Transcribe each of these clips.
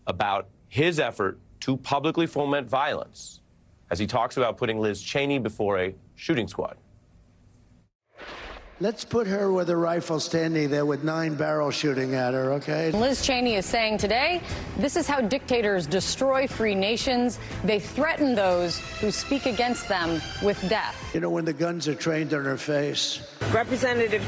about his effort to publicly foment violence as he talks about putting Liz Cheney before a shooting squad. Let's put her with a rifle standing there with 9 barrels shooting at her, okay? Liz Cheney is saying today, this is how dictators destroy free nations. They threaten those who speak against them with death. You know, when the guns are trained on her face. Representative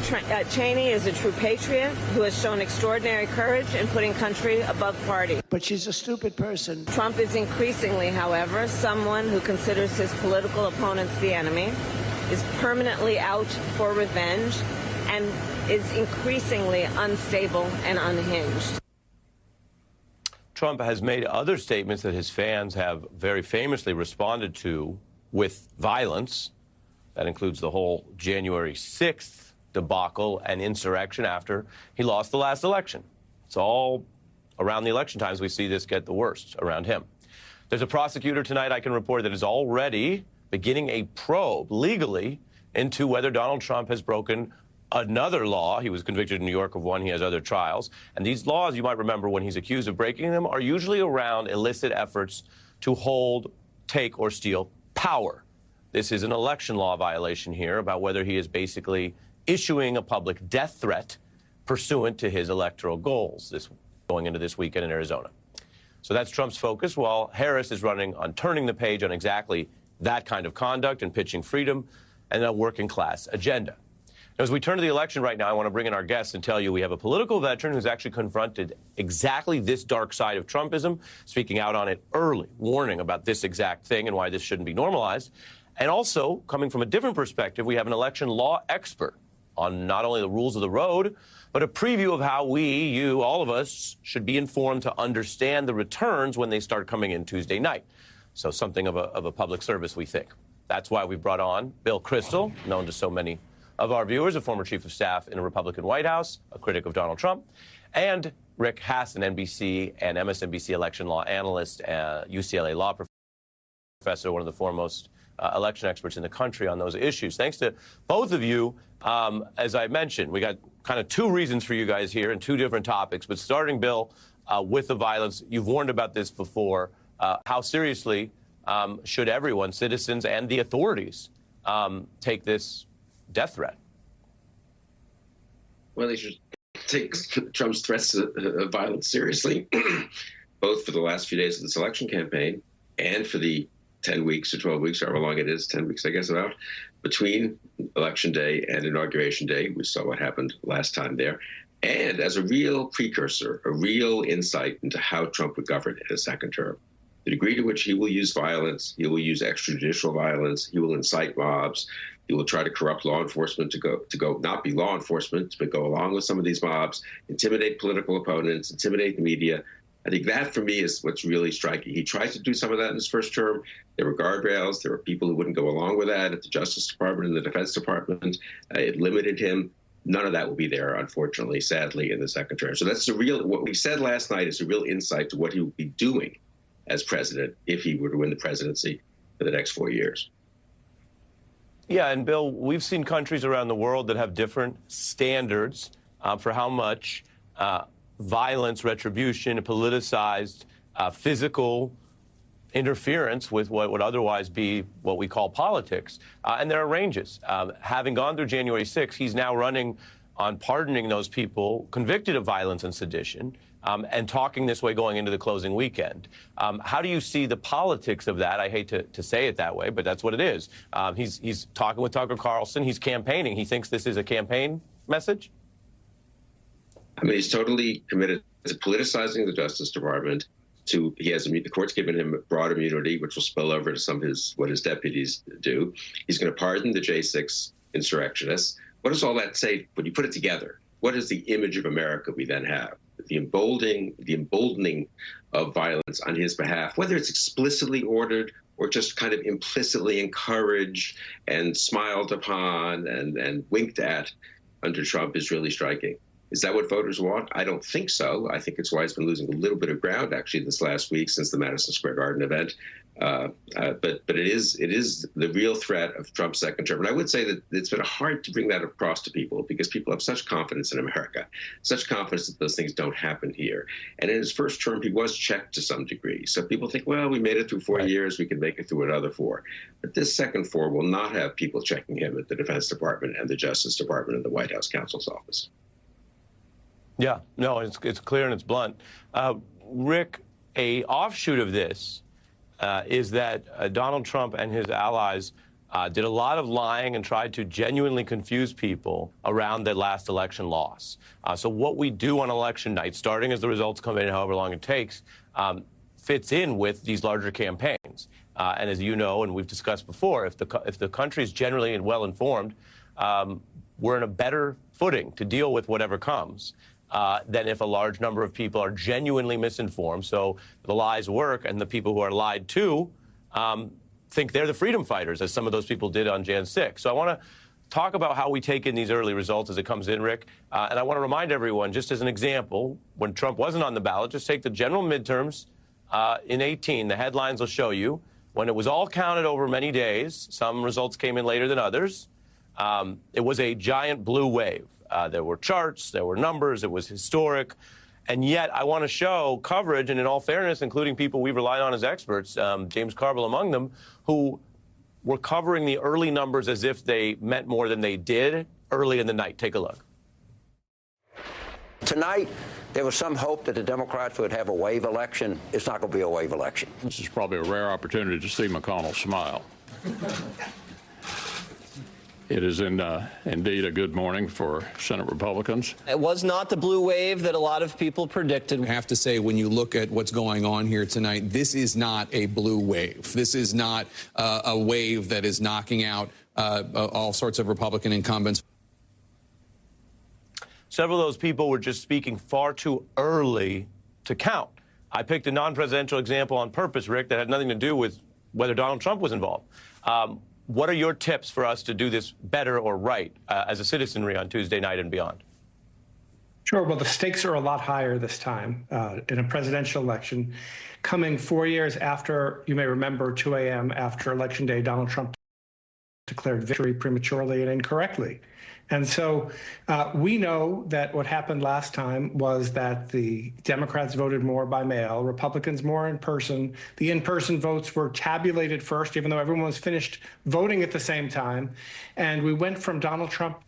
Cheney is a true patriot who has shown extraordinary courage in putting country above party. But she's a stupid person. Trump is increasingly, however, someone who considers his political opponents the enemy, is permanently out for revenge, and is increasingly unstable and unhinged. Trump has made other statements that his fans have very famously responded to with violence. That includes the whole January 6th debacle and insurrection after he lost the last election. It's all around the election times we see this get the worst around him. There's a prosecutor tonight I can report that is already beginning a probe legally into whether Donald Trump has broken another law. He was convicted in New York of one. He has other trials. And these laws, you might remember when he's accused of breaking them, are usually around illicit efforts to hold, take, or steal power. This is an election law violation here about whether he is basically issuing a public death threat pursuant to his electoral goals, this going into this weekend in Arizona. So that's Trump's focus, while Harris is running on turning the page on exactly that kind of conduct and pitching freedom and a working class agenda. Now, as we turn to the election right now, I want to bring in our guests and tell you we have a political veteran who's actually confronted exactly this dark side of Trumpism, speaking out on it early, warning about this exact thing and why this shouldn't be normalized. And also, coming from a different perspective, we have an election law expert on not only the rules of the road, but a preview of how we, you, all of us, should be informed to understand the returns when they start coming in Tuesday night. So something of a public service, we think. That's why we brought on Bill Kristol, known to so many of our viewers, a former chief of staff in a Republican White House, a critic of Donald Trump, and Rick Hasen, NBC and MSNBC election law analyst, UCLA law professor, one of the foremost election experts in the country on those issues. Thanks to both of you. As I mentioned, we got kind of 2 reasons for you guys here and 2 different topics, but starting, Bill, with the violence. You've warned about this before. How seriously should everyone, citizens and the authorities, take this death threat? Well, they should take Trump's threats of violence seriously, both for the last few days of this election campaign and for the 10 weeks or 12 weeks, however long it is, 10 weeks, I guess, about, between Election Day and Inauguration Day. We saw what happened last time there. And as a real precursor, a real insight into how Trump would govern in a second term. The degree to which he will use violence, he will use extrajudicial violence, he will incite mobs, he will try to corrupt law enforcement to go not be law enforcement, but go along with some of these mobs, intimidate political opponents, intimidate the media. I think that, for me, is what's really striking. He tried to do some of that in his first term. There were guardrails. There were people who wouldn't go along with that at the Justice Department and the Defense Department. It limited him. None of that will be there, unfortunately, sadly, in the second term. So that's what we said last night is a real insight to what he will be doing as president if he were to win the presidency for the next 4 years. Yeah, and Bill, we've seen countries around the world that have different standards for how much violence, retribution, politicized, physical interference with what would otherwise be what we call politics. And there are ranges. Having gone through January 6th, he's now running on pardoning those people convicted of violence and sedition, and talking this way going into the closing weekend. How do you see the politics of that? I hate to say it that way, but that's what it is. He's talking with Tucker Carlson. He's campaigning. He thinks this is a campaign message? I mean, he's totally committed to politicizing the Justice Department. The court's given him broad immunity, which will spill over to some of what his deputies do. He's going to pardon the J6 insurrectionists. What does all that say when you put it together? What is the image of America we then have? The emboldening of violence on his behalf, whether it's explicitly ordered or just kind of implicitly encouraged and smiled upon and winked at under Trump, is really striking. Is that what voters want? I don't think so. I think it's why he's been losing a little bit of ground, actually, this last week since the Madison Square Garden event. But it is the real threat of Trump's second term. And I would say that it's been hard to bring that across to people because people have such confidence in America, such confidence that those things don't happen here. And in his first term, he was checked to some degree. So people think, well, we made it through 4 years, we can make it through another 4. But this second 4 will not have people checking him at the Defense Department and the Justice Department and the White House counsel's office. Yeah, no, it's clear and it's blunt. Rick, a offshoot of this is that Donald Trump and his allies did a lot of lying and tried to genuinely confuse people around the last election loss. So what we do on election night, starting as the results come in, however long it takes, fits in with these larger campaigns. And as you know, and we've discussed before, if the country is generally well informed, we're in a better footing to deal with whatever comes. Than if a large number of people are genuinely misinformed. So the lies work, and the people who are lied to think they're the freedom fighters, as some of those people did on Jan 6. So I want to talk about how we take in these early results as it comes in, Rick. And I want to remind everyone, just as an example, when Trump wasn't on the ballot, just take the general midterms in 18. The headlines will show you. When it was all counted over many days, some results came in later than others, it was a giant blue wave. There were charts, there were numbers, it was historic. And yet I want to show coverage, and in all fairness, including people we rely on as experts, James Carville among them, who were covering the early numbers as if they meant more than they did early in the night. Take a look. Tonight, there was some hope that the Democrats would have a wave election. It's not going to be a wave election. This is probably a rare opportunity to see McConnell smile. It is indeed a good morning for Senate Republicans. It was not the blue wave that a lot of people predicted. I have to say, when you look at what's going on here tonight, this is not a blue wave. This is not a wave that is knocking out all sorts of Republican incumbents. Several of those people were just speaking far too early to count. I picked a non-presidential example on purpose, Rick, that had nothing to do with whether Donald Trump was involved. What are your tips for us to do this better or right as a citizenry on Tuesday night and beyond? Sure. Well, the stakes are a lot higher this time in a presidential election. Coming 4 years after, you may remember, 2 a.m. after Election Day, Donald Trump declared victory prematurely and incorrectly. And so we know that what happened last time was that the Democrats voted more by mail, Republicans more in person. The in-person votes were tabulated first, even though everyone was finished voting at the same time. And we went from Donald Trump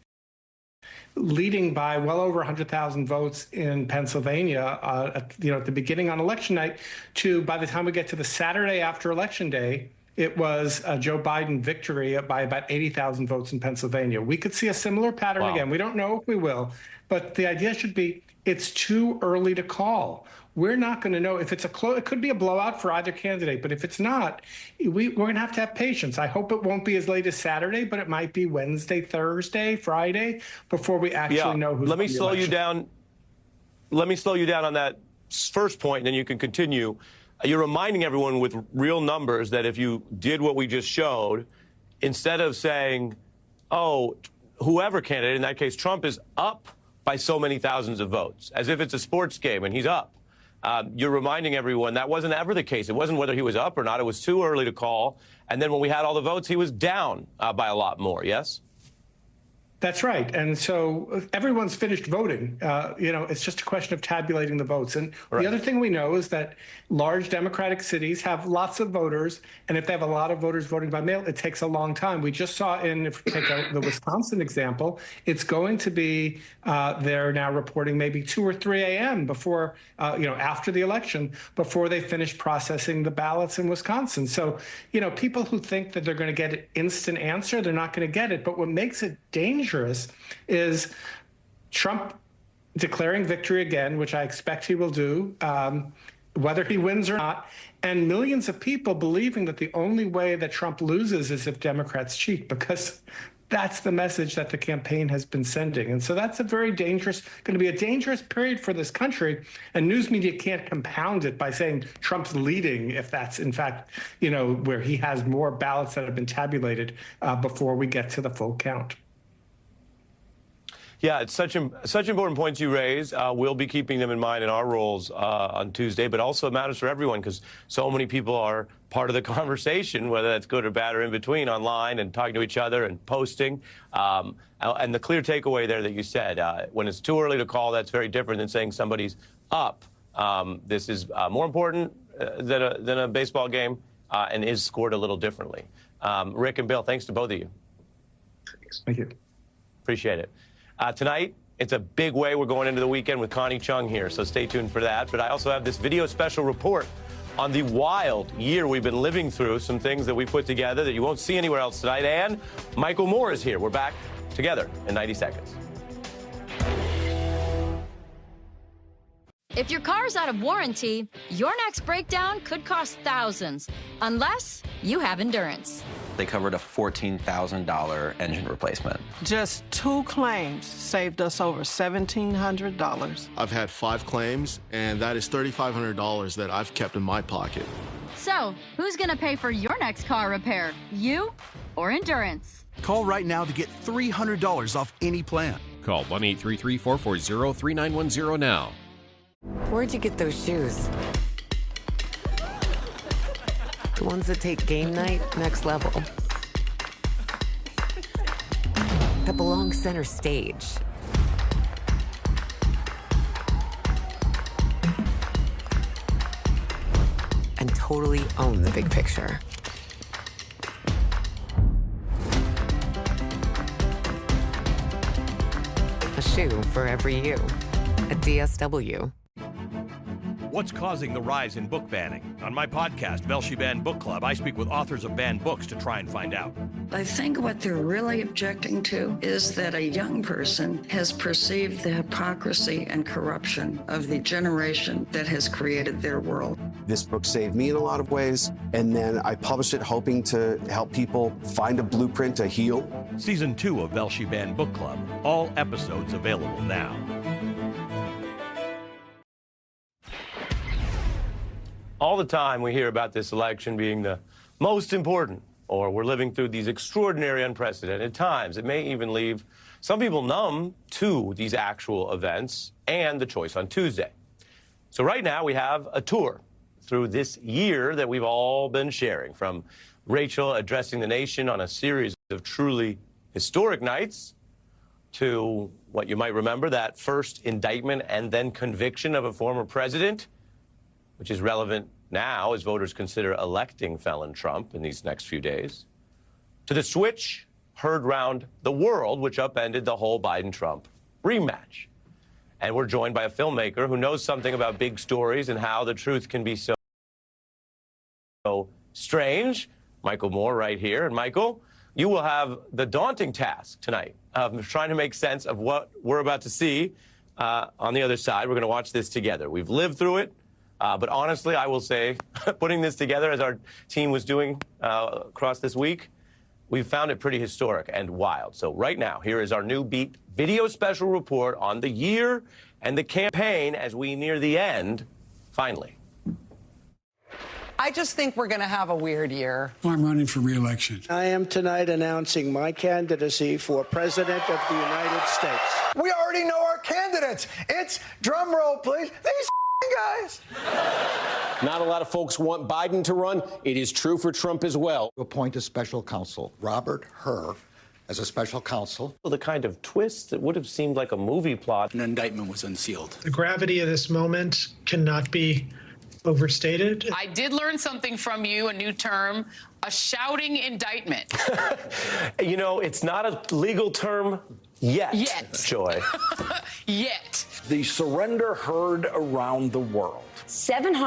leading by well over 100,000 votes in Pennsylvania at the beginning on election night to, by the time we get to the Saturday after Election Day, it was a Joe Biden victory by about 80,000 votes in Pennsylvania. We could see a similar pattern again. We don't know if we will, but the idea should be it's too early to call. We're not going to know if it's it could be a blowout for either candidate, but if it's not, we're going to have patience. I hope it won't be as late as Saturday, but it might be Wednesday, Thursday, Friday before we actually know who's. Let me slow you down. Let me slow you down on that first point, and then you can continue. You're reminding everyone with real numbers that if you did what we just showed, instead of saying, oh, whoever candidate, in that case, Trump is up by so many thousands of votes, as if it's a sports game and he's up. You're reminding everyone that wasn't ever the case. It wasn't whether he was up or not. It was too early to call. And then when we had all the votes, he was down by a lot more. Yes? That's right. And so everyone's finished voting. It's just a question of tabulating the votes. And the other thing we know is that large Democratic cities have lots of voters. And if they have a lot of voters voting by mail, it takes a long time. We just saw if we take the Wisconsin example, it's going to be they're now reporting maybe 2 or 3 a.m. before, after the election, before they finish processing the ballots in Wisconsin. So, people who think that they're going to get an instant answer, they're not going to get it. But what makes it dangerous is Trump declaring victory again, which I expect he will do, whether he wins or not, and millions of people believing that the only way that Trump loses is if Democrats cheat, because that's the message that the campaign has been sending. And so that's going to be a dangerous period for this country. And news media can't compound it by saying Trump's leading if that's, in fact, where he has more ballots that have been tabulated before we get to the full count. Yeah, it's such important points you raise. We'll be keeping them in mind in our roles on Tuesday, but also it matters for everyone because so many people are part of the conversation, whether that's good or bad or in between, online and talking to each other and posting. And the clear takeaway there that you said, when it's too early to call, that's very different than saying somebody's up. This is more important than a baseball game and is scored a little differently. Rick and Bill, thanks to both of you. Thanks. Thank you. Appreciate it. Tonight, it's a big way we're going into the weekend with Connie Chung here, so stay tuned for that. But I also have this video special report on the wild year we've been living through, some things that we put together that you won't see anywhere else tonight. And Michael Moore is here. We're back together in 90 seconds. If your car's out of warranty, your next breakdown could cost thousands, unless you have Endurance. They covered a $14,000 engine replacement. Just 2 claims saved us over $1,700. I've had 5 claims, and that is $3,500 that I've kept in my pocket. So, who's going to pay for your next car repair? You or Endurance? Call right now to get $300 off any plan. Call 1-833-440-3910 now. Where'd you get those shoes? The ones that take game night next level. That belong center stage. And totally own the big picture. A shoe for every you. At DSW. What's causing the rise in book banning? On my podcast, Velshi Banned Book Club, I speak with authors of banned books to try and find out. I think what they're really objecting to is that a young person has perceived the hypocrisy and corruption of the generation that has created their world. This book saved me in a lot of ways, and then I published it hoping to help people find a blueprint to heal. Season 2 of Velshi Banned Book Club. All episodes available now. All the time we hear about this election being the most important, or we're living through these extraordinary, unprecedented times. It may even leave some people numb to these actual events and the choice on Tuesday. So right now we have a tour through this year that we've all been sharing, from Rachel addressing the nation on a series of truly historic nights to what you might remember, that first indictment and then conviction of a former president, which is relevant now as voters consider electing felon Trump in these next few days, to the switch heard round the world, which upended the whole Biden-Trump rematch. And we're joined by a filmmaker who knows something about big stories and how the truth can be so strange. Michael Moore right here. And Michael, you will have the daunting task tonight of trying to make sense of what we're about to see on the other side. We're going to watch this together. We've lived through it. But honestly, I will say, putting this together as our team was doing across this week, we found it pretty historic and wild. So right now, here is our new Beat video special report on the year and the campaign as we near the end, finally. I just think we're going to have a weird year. I'm running for re-election. I am tonight announcing my candidacy for President of the United States. We already know our candidates. It's, drum roll, please, these guys. Not a lot of folks want Biden to run. It is true for Trump as well. Appoint a special counsel, Robert Hur, as a special counsel. Well, the kind of twist that would have seemed like a movie plot. An indictment was unsealed. The gravity of this moment cannot be overstated. I did learn something from you, a new term, a shouting indictment. You know, it's not a legal term yet. Joy. Yet. The surrender heard around the world. 700